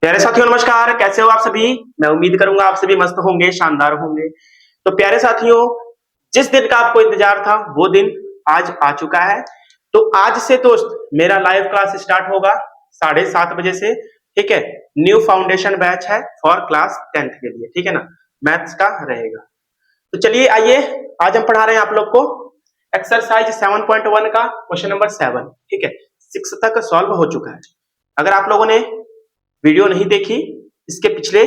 प्यारे साथियों नमस्कार, कैसे हो आप सभी। मैं उम्मीद करूंगा आप सभी मस्त होंगे, शानदार होंगे। तो प्यारे साथियों, जिस दिन का आपको इंतजार था वो दिन आज आ चुका है। तो आज से दोस्त मेरा लाइव क्लास स्टार्ट होगा 7:30 बजे से। ठीक है, न्यू फाउंडेशन बैच है फॉर क्लास 10th के लिए, ठीक है ना, मैथ्स का रहेगा। तो चलिए आइए, आज हम पढ़ा रहे हैं आप लोग को एक्सरसाइज 7.1 का क्वेश्चन नंबर 7। ठीक है, 6 तक सॉल्व हो चुका है। अगर आप लोगों ने वीडियो नहीं देखी इसके पिछले,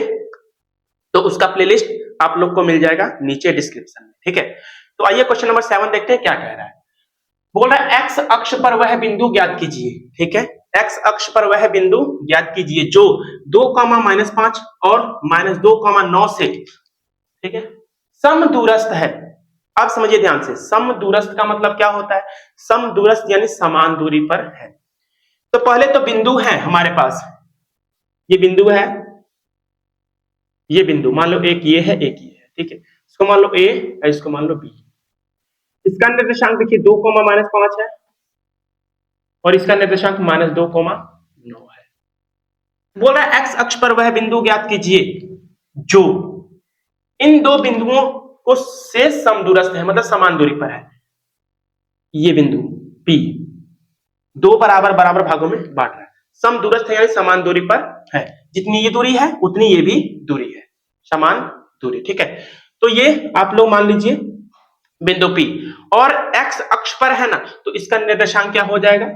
तो उसका प्लेलिस्ट आप लोग को मिल जाएगा नीचे डिस्क्रिप्शन में। ठीक है, तो आइए क्वेश्चन नंबर 7 देखते हैं क्या कह रहा है। बोल रहा है एक्स अक्ष पर वह बिंदु ज्ञात कीजिए। ठीक है, एक्स अक्ष पर वह बिंदु ज्ञात कीजिए जो 2,-5 और -2,9 से, ठीक है, समदूरस्थ है। अब समझिए ध्यान से, समदूरस्थ का मतलब क्या होता है। समदूरस्थ यानी समान दूरी पर है। तो पहले तो बिंदु है हमारे पास, ये बिंदु है, ये बिंदु मान लो एक ये है एक ये है। ठीक है, इसको मान लो ए और इसको मान लो बी। इसका निर्देशांक देखिए 2,-5 है और इसका निर्देशांक -2,9 है। बोल रहा है एक्स अक्ष पर वह बिंदु ज्ञात कीजिए जो इन दो बिंदुओं को से समदूरस्थ है, मतलब समान दूरी पर है। ये बिंदु पी दो बराबर बराबर भागों में बांट रहा है। समदूरस्थ है यानी समान दूरी पर है, जितनी ये दूरी है उतनी ये भी दूरी है, समान दूरी। ठीक है, तो ये आप लोग मान लीजिए बिंदु P और x अक्ष पर है ना, तो इसका निर्देशांक क्या हो जाएगा,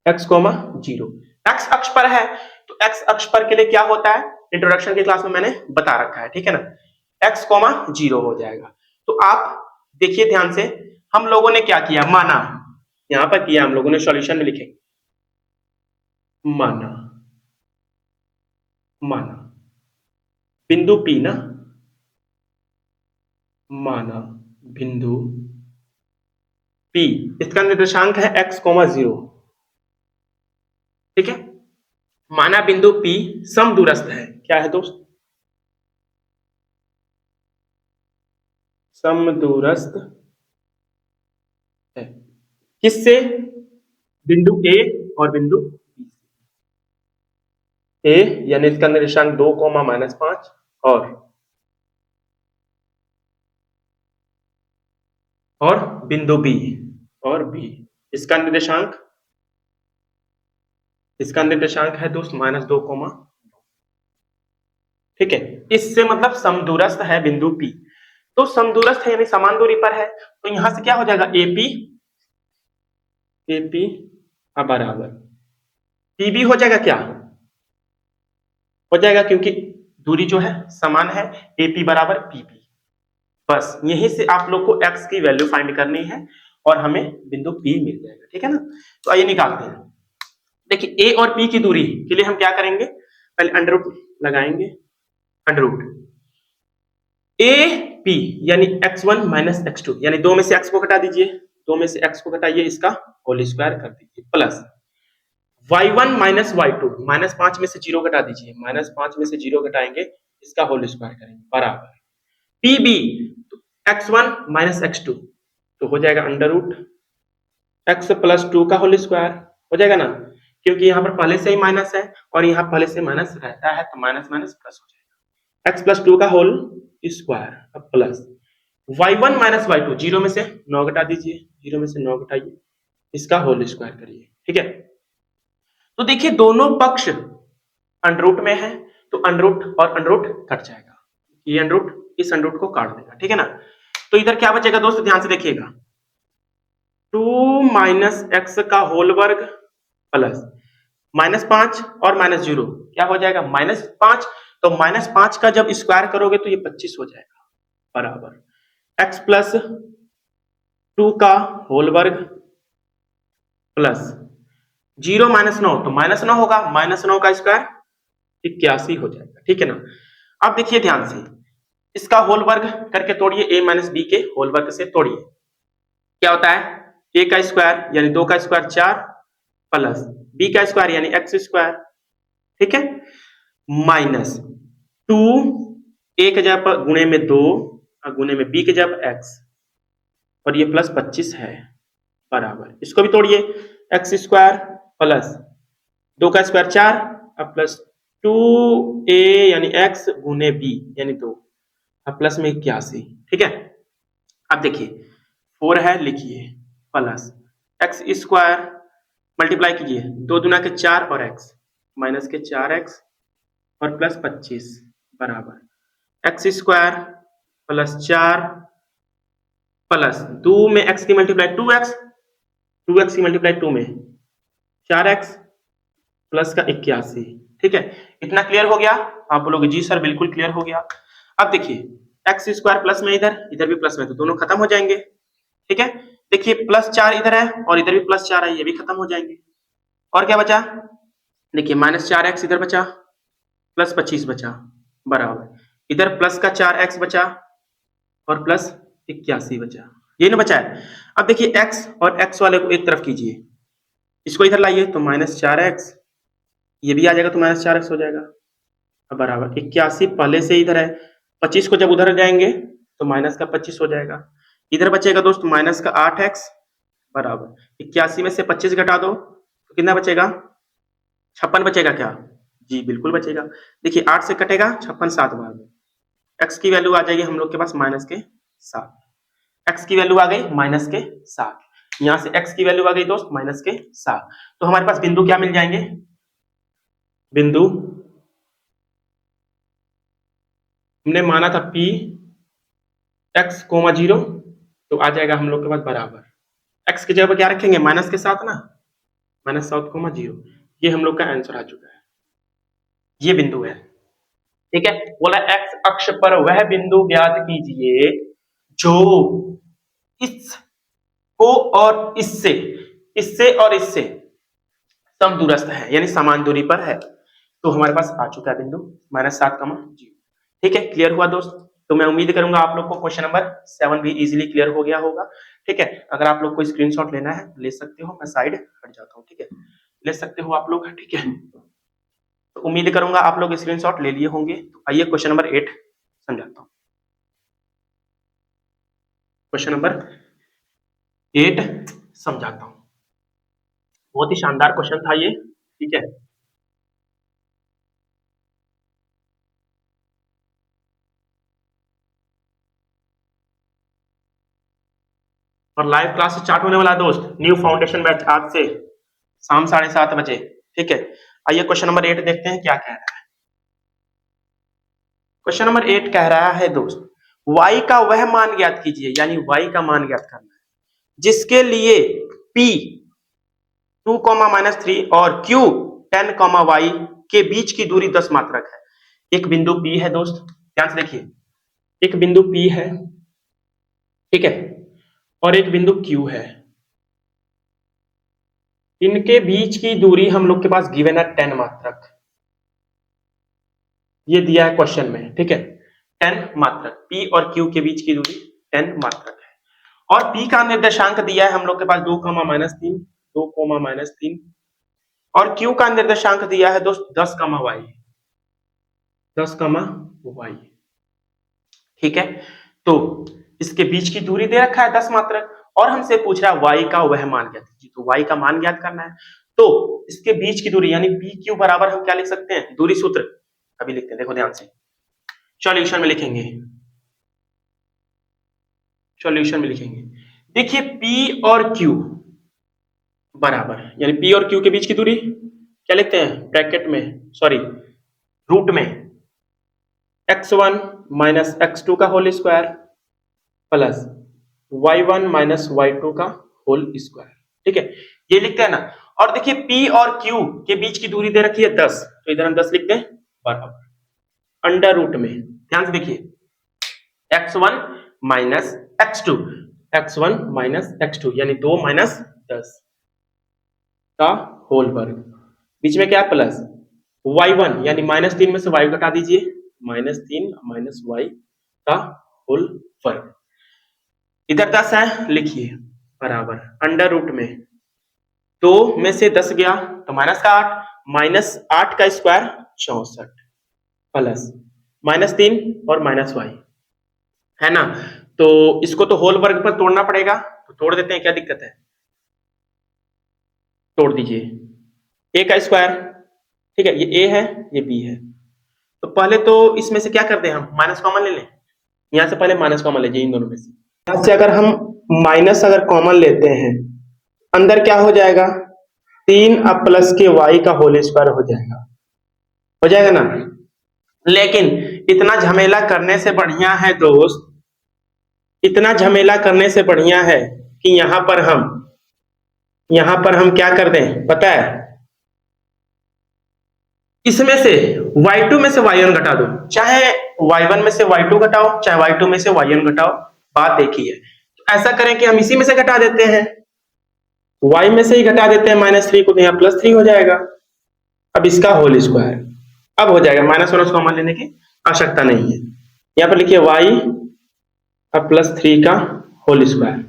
x, 0। x अक्ष पर है तो x अक्ष पर के लिए क्या होता है, इंट्रोडक्शन की क्लास में मैंने बता रखा है। ठीक है ना, x, 0 हो जाएगा। तो आप देखिए ध्यान से, हम लोगों ने क्या किया, माना, यहां पर किया हम लोगों ने, सॉल्यूशन में लिखेंगे माना, माना बिंदु P ना, माना बिंदु P, इसका निर्देशांक है x, 0। ठीक है, माना बिंदु P समदूरस्थ है। क्या है दोस्त, समदूरस्थ है। किससे, बिंदु A और बिंदु B। A यानी इसका निर्देशांक 2,-5 और बिंदु B और B, इसका निर्देशांक है दोस्त -2,9। ठीक है, इससे मतलब समदूरस्थ है बिंदु P। तो समदूरस्थ है यानी समान दूरी पर है, तो यहां से क्या हो जाएगा, AP बराबर PB हो जाएगा। क्या हो जाएगा, क्योंकि दूरी जो है समान है, AP बराबर PB। बस यहीं से आप लोग को x की वैल्यू फाइंड करनी है और हमें बिंदु P मिल जाएगा। ठीक है ना, तो आइए निकालते हैं। देखिए A और P की दूरी के लिए हम क्या करेंगे, पहले अंडर रूट लगाएंगे, अंडर रूट AP यानी x1 - x2, यानी 2 में से x को घटा दीजिए, 2 में से x को घटाइए, इसका होल स्क्वायर कर दीजिए, प्लस y1 - y2, -5 में से 0 घटा दीजिए, -5 में से 0 घटाएंगे, इसका होल स्क्वायर करेंगे, बराबर PB x1 - x2, तो हो जाएगा अंडर रूट x + 2 का होल स्क्वायर हो जाएगा ना, क्योंकि यहाँ पर पहले से ही माइनस है और यहाँ पहले से माइनस रहता है, तो माइनस माइनस प्लस हो जाएगा, x + 2 का whole square plus y1 - y2, 0 में से 9 घटा दीजिए, 0 में से 9 घटाइए, इसका होल स्क्वायर करिए। ठीक है, तो देखिए दोनों पक्ष अंडर रूट में है, तो अंडर रूट और अंडर रूट कट जाएगा, ये अंडर रूट इस अंडर रूट को काट देगा। ठीक है ना, तो इधर क्या बचेगा दोस्त, ध्यान से देखिएगा, 2 - x का होल वर्ग प्लस -5 और -0 क्या हो जाएगा, -5। तो -5 का जब स्क्वायर करोगे तो ये 25 हो जाएगा, बराबर x + 2 का होल वर्ग प्लस 0 - 9, तो -9 होगा, -9 का स्क्वायर 81 हो जाएगा। ठीक है ना, अब देखिए ध्यान से, इसका होल वर्ग करके तोड़िए, a - b के होल वर्ग से तोड़िए, क्या होता है, a का स्क्वायर यानी 2 का स्क्वायर 4 प्लस b का स्क्वायर यानी x स्क्वायर। ठीक है, -2 a के जगह पर गुणे में 2 और गुणे में b के जगह पर x, और ये प्लस 25 है, बराबर इसको भी तोड़िए, x स्क्वायर प्लस 2 का स्क्वायर 4 और प्लस 2a यानी x गुने b यानी 2 प्लस में 81। ठीक है, अब देखिए 4 है, लिखिए प्लस एक्स स्क्वायर मल्टीप्लाई कीजिए 2 दूना के 4 और x माइनस के 4x और प्लस 25 बराबर एक्स स्क्वायर प्लस 4 प्लस 2 में x की मल्टीप्लाई 2x की मल्टीप्लाई 2 में 4x प्लस का 81। ठीक है, इतना क्लियर हो गया आप बोलोगे जी सर बिल्कुल क्लियर हो गया। अब देखिए एक्स स्क्वायर प्लस में इधर भी प्लस में, तो दोनों खत्म हो जाएंगे। ठीक है, देखिए प्लस 4 इधर है और इधर भी प्लस 4 है, ये भी खत्म हो जाएंगे। और क्या बचा, देखिए माइनस 4x इधर बचा प्लस 25 बचा बराबर इधर प्लस का 4x बचा और प्लस 81 बचा, ये ना बचा है। अब देखिए x और x वाले को एक तरफ कीजिए, इसको इधर लाइए तो माइनस 4x, ये भी आ जाएगा तो माइनस 4x हो जाएगा बराबर 81 पहले से इधर है, 25 को जब उधर जाएंगे तो माइनस का 25 हो जाएगा। इधर बचेगा दोस्त माइनस का 8x बराबर 81 में से 25 घटा दो तो कितना बचेगा, 56 बचेगा क्या, जी बिल्कुल बचेगा। देखिए 8 से कटेगा 56 7 बार में, x की वैल्यू आ जाएगी हम लोग के पास माइनस के 7, x की वैल्यू आ गई माइनस के 7, यहां से x की वैल्यू आ गई दोस्त माइनस के 7। तो हमारे पास बिंदु क्या मिल जाएंगे, बिंदु हमने माना था p x, 0 तो आ जाएगा हम लोग के पास बराबर x की जगह क्या रखेंगे माइनस के 7 ना, माइनस 7, 0, ये हम लोग का आंसर आ चुका है, ये बिंदु है। ठीक है, बोला x अक्ष पर वह बिंदु ज्ञात कीजिए जो इस को और इससे और इससे समदूरस्थ है यानी समान दूरी पर है। तो हमारे पास आ चुका है बिंदु -7, 0। ठीक है, क्लियर हुआ दोस्त। तो मैं उम्मीद करूंगा आप लोग को क्वेश्चन नंबर 7 भी इजीली क्लियर हो गया होगा। ठीक है, अगर आप लोग को स्क्रीनशॉट लेना है ले सकते हो, मैं साइड हट जाता हूँ। ठीक है, ले सकते हो आप लोग। ठीक है, तो उम्मीद करूंगा आप लोग स्क्रीनशॉट ले लिए होंगे। तो आइए क्वेश्चन नंबर 8 समझाता हूँ। क्वेश्चन नंबर 8 समझाता हूँ, बहुत ही शानदार क्वेश्चन था ये। ठीक है, और लाइव क्लास स्टार्ट होने वाला है दोस्त, न्यू फाउंडेशन बैच आज से शाम 7:30 बजे। ठीक है, आइए क्वेश्चन नंबर 8 देखते हैं क्या कह रहा है। क्वेश्चन नंबर 8 कह रहा है दोस्त, y का वह मान ज्ञात कीजिए, यानी y का मान ज्ञात करना है जिसके लिए p 2, -3 और q 10, y के बीच की दूरी 10 मात्रक है। एक बिंदु p है दोस्त, ध्यान से देखिए, एक बिंदु p है, ठीक है, और एक बिंदु q है। इनके बीच की दूरी हम लोग के पास गिवन है 10 मात्रक, ये दिया है क्वेश्चन में। ठीक है, 10 मात्रक, p और q के बीच की दूरी 10 मात्रक है, और p का निर्देशांक दिया है हम लोग के पास 2, -3, 2, -3, और q का निर्देशांक दिया है दोस्त 10, y, 10, y। ठीक है, तो इसके बीच की दूरी दे रखा है 10 मात्रक, और हमसे पूछ रहा है y का वह मान ज्ञात कीजिए। तो y का मान ज्ञात करना है, तो इसके बीच की दूरी यानी pq बराबर हम क्या लिख सकते हैं, दूरी सूत्र अभी लिखते हैं, देखो ध्यान से, सॉल्यूशन में लिखेंगे, सॉल्यूशन में लिखेंगे। देखिए p और q बराबर, यानी p और q के बीच की दूरी क्या लिखते हैं, ब्रैकेट में, सॉरी रूट में x1 - x2 का whole square plus y1 - y2 का होल स्क्वायर। ठीक है, ये लिखते हैं ना। और देखिए p और q के बीच की दूरी दे रखी है 10, तो इधर हम 10 लिखते हैं बराबर अंडर रूट में, ध्यान से देखिए, x1 - x2, x1 - x2 यानी 2 - 10 का होल वर्ग, बीच में क्या है प्लस y1 यानी -3 में से y घटा दीजिए, -3 - y का होल वर्ग, इधर 10 है लिखिए बराबर अंडर रूट में 2 में से 10 गया तो -8, -8 का स्क्वायर 64 प्लस -3 और -y है ना। तो इसको तो होल वर्ग पर तोड़ना पड़ेगा, तो तोड़ देते हैं, क्या दिक्कत है, तोड़ दीजिए। a का स्क्वायर ठीक है, ये ए है, ये बी है। तो पहले तो इसमें से क्या करते हैं, हम माइनस कॉमन ले लें। यहां से पहले माइनस कॉमन लीजिए इन दोनों में से। यहां से अगर हम माइनस अगर कॉमन लेते हैं, अंदर क्या हो जाएगा, 3 अब प्लस के वाई का होल स्क्वायर हो जाएगा ना। लेकिन इतना झमेला करने से बढ़िया है दोस्त, इतना झमेला करने से बढ़िया है कि यहां पर हम क्या कर दें पता है, इसमें से y2 में से y1 घटा दो, चाहे y1 में से y2 घटाओ, चाहे y2 में से y1 घटाओ, बात एक ही है। तो ऐसा करें कि हम इसी में से घटा देते हैं, y में से ही घटा देते हैं -3 को, तो यहाँ +3 हो जाएगा। अब इसका होल स्क्वायर अब हो जाएगा, -1 कॉमन लेने की आवश्यकता नहीं है। यहाँ पर लिखिए y अब +3 का होल स्क्वायर,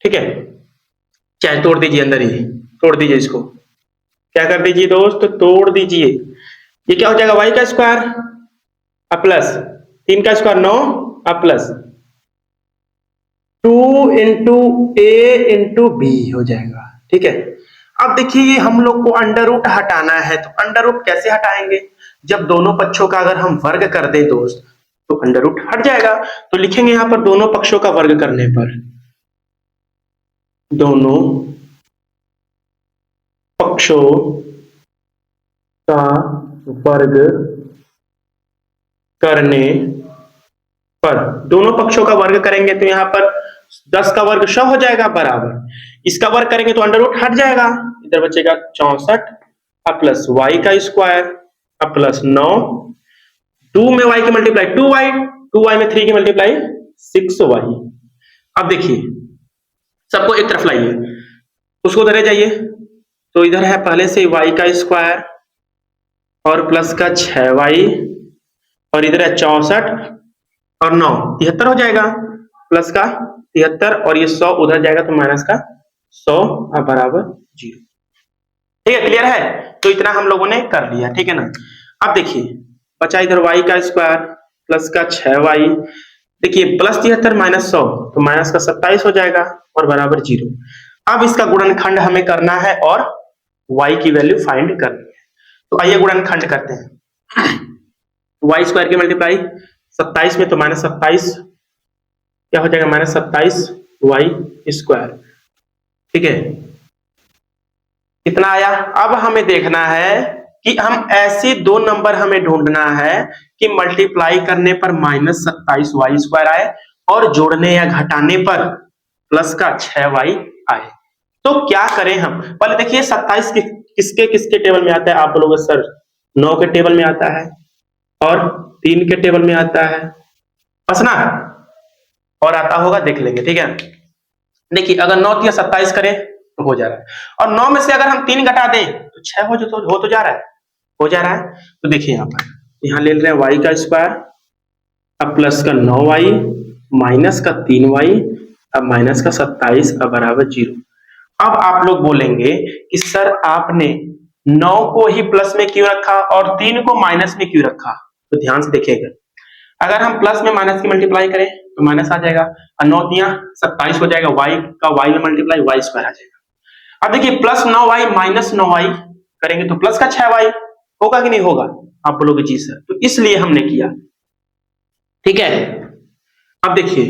ठीक है। चाहे तोड़ दीजिए, अंदर ही तोड़ दीजिए, इसको क्या कर दीजिए दोस्त, तोड़ दीजिए। ये क्या हो जाएगा, y का स्क्वायर अब प्लस 3 का स्क्वायर 9 अब प्लस 2 इंटू ए इंटू बी हो जाएगा, ठीक है। अब देखिए हम लोग को अंडर रूट हटाना है, तो अंडर रूट कैसे हटाएंगे, जब दोनों पक्षों का अगर हम वर्ग कर दें दोस्त तो अंडर रूट हट जाएगा। तो लिखेंगे यहां पर दोनों पक्षों का वर्ग करने पर, दोनों पक्षों का वर्ग करने पर, दोनों पक्षों का वर्ग करेंगे तो यहां पर 10 का वर्ग 100 हो जाएगा बराबर, इसका वर्ग करेंगे तो अंडर रूट हट जाएगा, इधर बचेगा 64 अब प्लस वाई का स्क्वायर अब प्लस 9, 2 में y की मल्टीप्लाई 2y में 3 की मल्टीप्लाई 6y। अब देखिए सबको एक तरफ लाइए, उसको उधर जाइए, तो इधर है पहले से y का स्क्वायर और प्लस का 6y और इधर है 64 और 9 73 हो जाएगा, प्लस का 73 और ये 100 उधर जाएगा तो माइनस का 100 अब बराबर 0। ठीक है, क्लियर है। तो इतना हम लोगों ने कर लिया, ठीक है ना। अब देखिए बचा इधर y का स्क्वायर प्लस का 6y, देखिए प्लस 73 माइनस 100 तो माइनस का 27 हो जाएगा और बराबर 0। अब इसका गुणनखंड हमें करना है और y की वैल्यू फाइंड करनी है, तो आइए गुणनखंड करते हैं। y स्क्वायर की मल्टीप्लाई 27 में तो -27 क्या हो जाएगा, -27 y स्क्वायर, ठीक है। कितना आया, अब हमें देखना है कि हम ऐसे दो नंबर हमें ढूंढना है कि मल्टीप्लाई करने पर -27 y स्क्वायर आए और जोड़ने या घटाने पर प्लस का 6y आए। तो क्या करें हम, पहले देखिए 27 किसके किसके टेबल में आता है, आप बोलोगे सर 9 के टेबल में आता है और 3 के टेबल में आता है, बस ना, और आता होगा देख लेंगे, ठीक है। देखिए अगर 9 या 27 करें तो हो जा रहा है, और 9 में से अगर हम 3 घटा दें तो 6 हो जा रहा है। तो देखिए यहाँ ले रहे हैं y का स्क्वायर अब प्लस का 9y माइनस का 3y अब माइनस का 27 अब बराबर 0। अब आप लोग बोलेंगे कि सर आपने 9 को ही प्लस में क्यों रखा और 3 को माइनस में क्यों रखा, तो ध्यान से देखिएगा, अगर हम प्लस में माइनस की मल्टीप्लाई करें तो माइनस आ जाएगा और 9 तिया 27 हो जाएगा, y का y में मल्टीप्लाई y स्क्वायर आ जाएगा। अब देखिए प्लस 9y माइनस 9y करेंगे तो प्लस का 6y होगा कि नहीं होगा, आप बोलोगे जी सर, तो इसलिए हमने किया, ठीक है। अब देखिए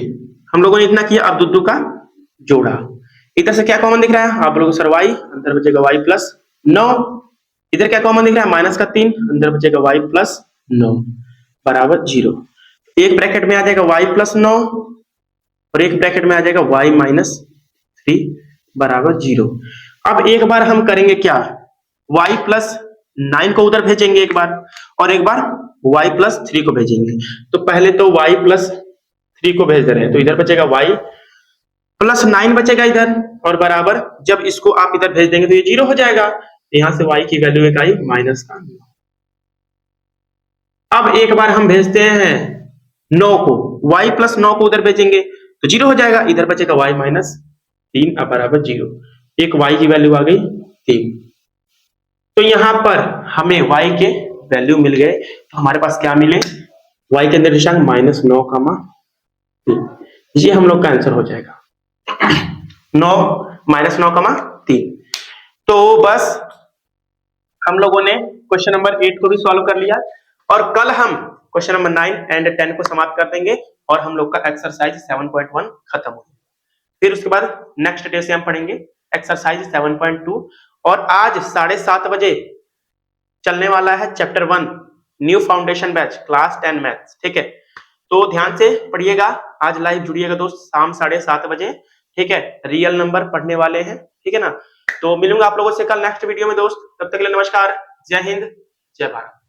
हम लोगों ने इतना किया, अब दो का जोड़ा, इधर से क्या कॉमन दिख रहा है, आप लोगों सर y, अंदर बचेगा y प्लस 9, इधर क्या कॉमन दिख रहा है माइनस का 3, अंदर बचेगा y प्लस 9 बराबर 0। एक ब्रैकेट में आ जाएगा y प्लस 9 और एक ब्रैकेट में आ जाएगा y माइनस 3 बराबर 0। अब एक बार हम करेंगे क्या, y प्लस 9 को उधर भेजेंगे एक बार और एक बार y प्लस 3 को भेजेंगे। तो पहले तो y प्लस 3 को भेज दे रहे हैं, तो इधर बचेगा y प्लस 9 बचेगा इधर और बराबर, जब इसको आप इधर भेज देंगे तो ये 0 हो जाएगा, यहां से y की वैल्यू एक आई माइनस का 9। अब एक बार हम भेजते हैं 9 को, y प्लस 9 को उधर भेजेंगे तो 0 हो जाएगा, इधर बचेगा y माइनस 3 अब बराबर 0, एक y की वैल्यू आ गई 3। तो यहां पर हमें y के वैल्यू मिल गए, तो हमारे पास क्या मिले, y के निर्देशांक -9, ये हम लोग का आंसर हो जाएगा 9 -9, 3। तो बस हम लोगों ने क्वेश्चन नंबर 8 को भी सॉल्व कर लिया और कल हम क्वेश्चन नंबर 9 एंड 10 को समाप्त कर देंगे और हम लोग का एक्सरसाइज 7.1 खत्म हो जाएगा। फिर उसके बाद नेक्स्ट डे से हम पढ़ेंगे एक्सरसाइज 7.2 और आज 7:30 बजे चलने वाला है chapter 1 new foundation batch class 10 maths. ठीक है, तो ध्यान से पढ़िएगा, आज लाइव जुड़िएगा दोस्त शाम 7:30 बजे। ठीक है, रियल नंबर पढ़ने वाले हैं। ठीक है ना, तो मिलूंगा आप लोगों से कल नेक्स्ट वीडियो में दोस्त। तब तक के लिए नमस्कार, जय हिंद, जय भारत।